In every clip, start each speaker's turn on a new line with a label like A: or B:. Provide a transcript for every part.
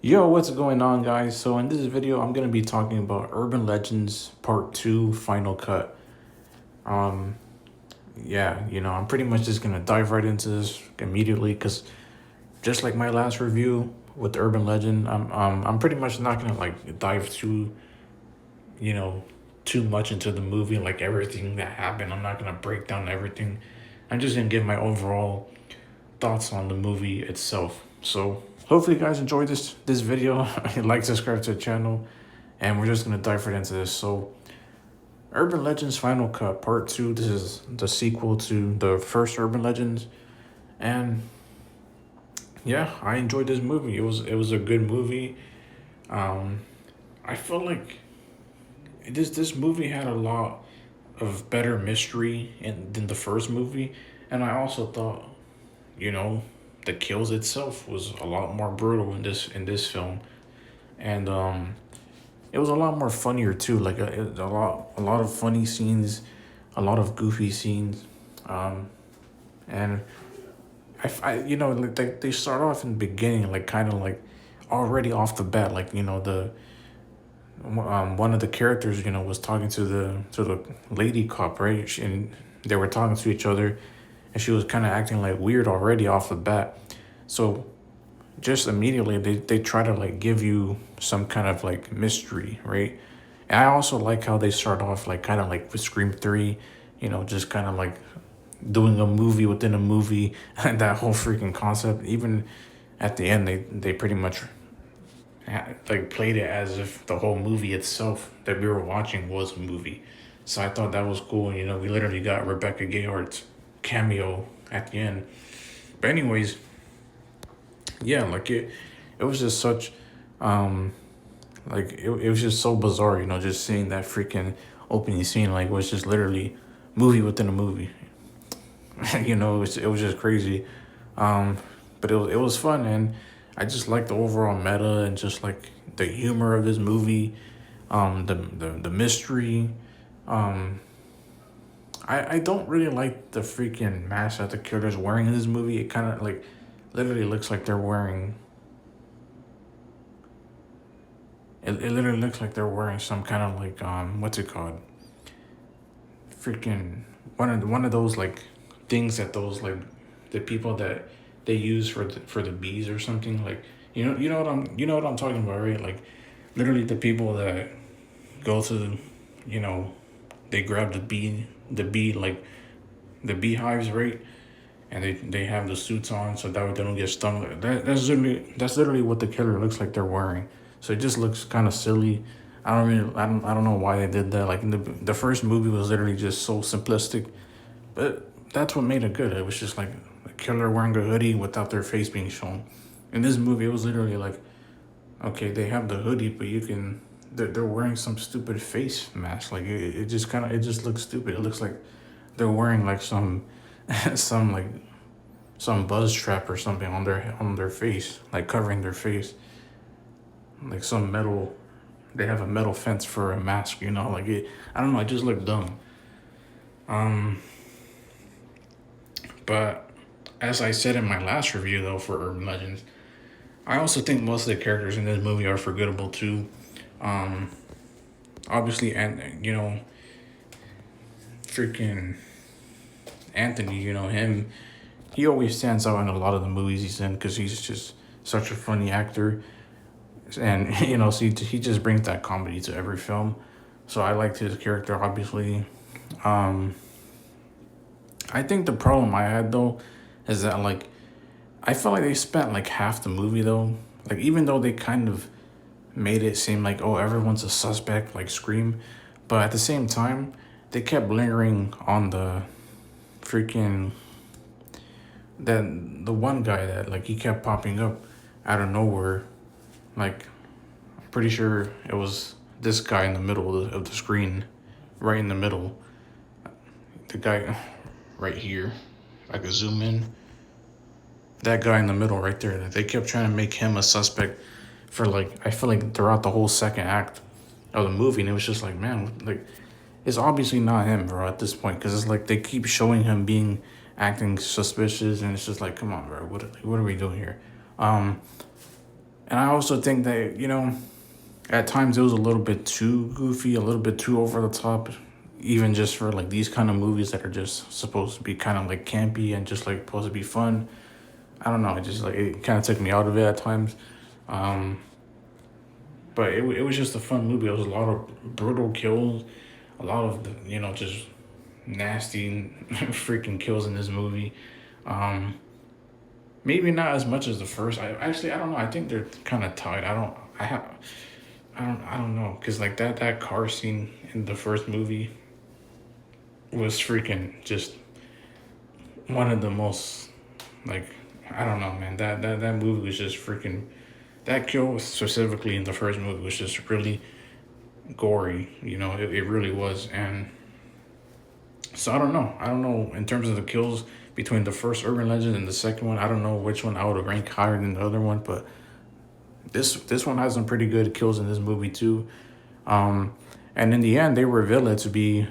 A: Yo, what's going on, guys? So in this video, I'm gonna be talking about Urban Legends Part 2 Final Cut. Um, yeah, I'm pretty much just gonna dive right into this immediately because just like my last review with Urban Legend, I'm pretty much not gonna like dive you know, too much into the movie, like everything that happened. I'm not gonna break down everything. I'm just gonna give my overall thoughts on the movie itself. So hopefully you guys enjoyed this video. Like, subscribe to the channel, and we're just gonna dive right into this. So Urban Legends Final Cut Part 2. This is the sequel to the first Urban Legends. And yeah, I enjoyed this movie. It was a good movie. Um I feel like this movie had a lot of better mystery than the first movie. And I also thought, you know, the kills itself was a lot more brutal in this film. And it was a lot more funnier too. Like a lot of funny scenes, a lot of goofy scenes. And like they start off in the beginning, like kind of like already off the bat, like the one of the characters was talking to the lady cop, right? And they were talking to each other, and she was kind of acting like weird already off the bat. So just immediately they try to like give you some kind of like mystery, right? And I also like how they start off like kind of like with Scream 3, just kind of like doing a movie within a movie and that whole freaking concept. Even at the end, they pretty much like played it as if the whole movie itself that we were watching was a movie. So I thought that was cool. We literally got Rebecca Gayhart's cameo at the end. But anyways, yeah, like it was just such like it was just so bizarre, just seeing that freaking opening scene, like, was just literally movie within a movie. It was just crazy. um but it was fun, and I just like the overall meta and just like the humor of this movie, the mystery. um I don't really like the freaking mask that the killer's wearing in this movie. It kind of like literally looks like they're wearing it literally looks like they're wearing some kind of like, what's it called, freaking one of those like things that those like the people that they use for the bees or something, like, you know what I'm talking about, right? Like literally the people that go to, you know they grab the bee, like the beehives, right? And they have the suits on so that way they don't get stung. That's literally what the killer looks like they're wearing. So it just looks kind of silly. I don't know why they did that. Like, the first movie was literally just so simplistic, but that's what made it good. It was just like a killer wearing a hoodie without their face being shown. In this movie, it was literally like, okay, they have the hoodie, but they're wearing some stupid face mask. Like, it just looks stupid. It looks like they're wearing like some some like some buzz trap or something on their face, like covering their face, like some metal. They have a metal fence for a mask, like it. I don't know. It just looked dumb. Um, but as I said in my last review, though, for Urban Legends, I also think most of the characters in this movie are forgettable too. Um, Obviously, and freaking Anthony, him. He always stands out in a lot of the movies he's in because he's just such a funny actor. And so he just brings that comedy to every film. So I liked his character, obviously. um I think the problem I had, though, is that, like, I felt like they spent like half the movie, though, like, even though they kind of made it seem like, oh, everyone's a suspect, like Scream, but at the same time they kept lingering on the freaking that the one guy that, like, he kept popping up out of nowhere. Like, pretty sure it was this guy in the middle of the screen, right in the middle. The guy right here. I could zoom in. That guy in the middle right there. They kept trying to make him a suspect for, like, I feel like throughout the whole second act of the movie, and it was just like, man, like, it's obviously not him, bro, at this point, because it's like they keep showing him being acting suspicious, and it's just like, come on, bro, what are we doing here? Um, And I also think that, at times it was a little bit too goofy, a little bit too over the top, even just for like these kind of movies that are just supposed to be kind of like campy and just like supposed to be fun. I don't know, it just like it kind of took me out of it at times. Um, but it was just a fun movie. It was a lot of brutal kills, a lot of just nasty freaking kills in this movie. Um, Maybe not as much as the first. I don't know. I think they're kind of tied. I don't know, cause like that car scene in the first movie was freaking just one of the most like I don't know, man. That movie was just freaking. That kill specifically in the first movie was just really gory. It really was. And so I don't know. I don't know in terms of the kills between the first Urban Legend and the second one. I don't know which one I would rank higher than the other one, but this one has some pretty good kills in this movie too. Um, and in the end, they reveal it to be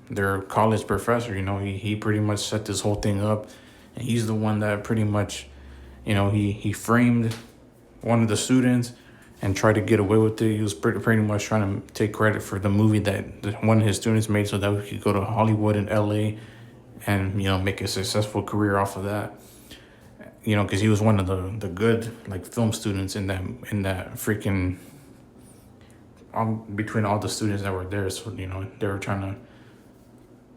A: their college professor. He pretty much set this whole thing up, and he's the one that pretty much, he framed one of the students and tried to get away with it. He was pretty much trying to take credit for the movie that one of his students made, so that he could go to Hollywood and L.A. and make a successful career off of that. Because he was one of the good like film students in that freaking between all the students that were there. So they were trying to.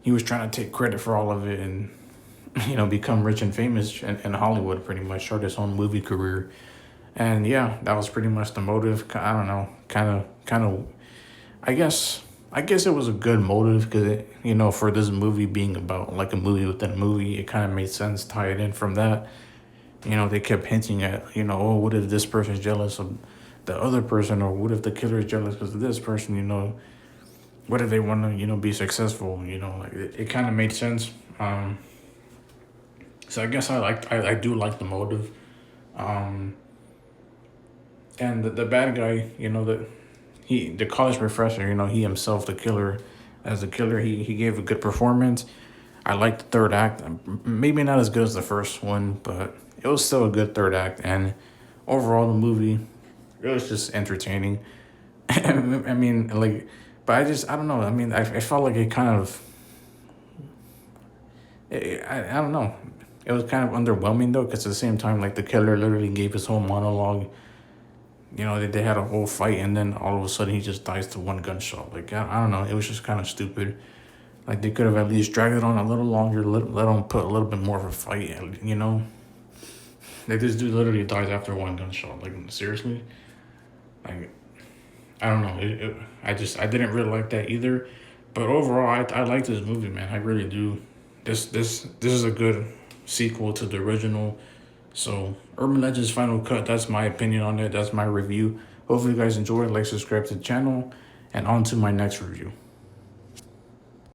A: He was trying to take credit for all of it and become rich and famous in Hollywood. Pretty much start his own movie career. And yeah, that was pretty much the motive. I don't know, kind of. I guess it was a good motive because for this movie being about like a movie within a movie, it kind of made sense. Tie it in from that. They kept hinting at oh, what if this person's jealous of the other person, or what if the killer is jealous because of this person? What if they want to be successful? Like it kind of made sense. So I guess I do like the motive. Um, and the bad guy, the college professor, he himself, the killer, as a killer, he gave a good performance. I liked the third act. Maybe not as good as the first one, but it was still a good third act. And overall, the movie, it was just entertaining. I mean, like, but I don't know. I mean, I felt like it kind of, I don't know. It was kind of underwhelming though, because at the same time, like the killer literally gave his whole monologue. They had a whole fight, and then all of a sudden he just dies to one gunshot. Like I don't know. It was just kind of stupid. Like they could have at least dragged it on a little longer, let them put a little bit more of a fight. Like this dude literally dies after one gunshot. Like seriously, like I don't know. I didn't really like that either. But overall, I like this movie, man. I really do. This is a good sequel to the original. So Urban Legends Final Cut. That's my opinion on it. That's my review. Hopefully you guys enjoyed. Like, subscribe to the channel, and on to my next review.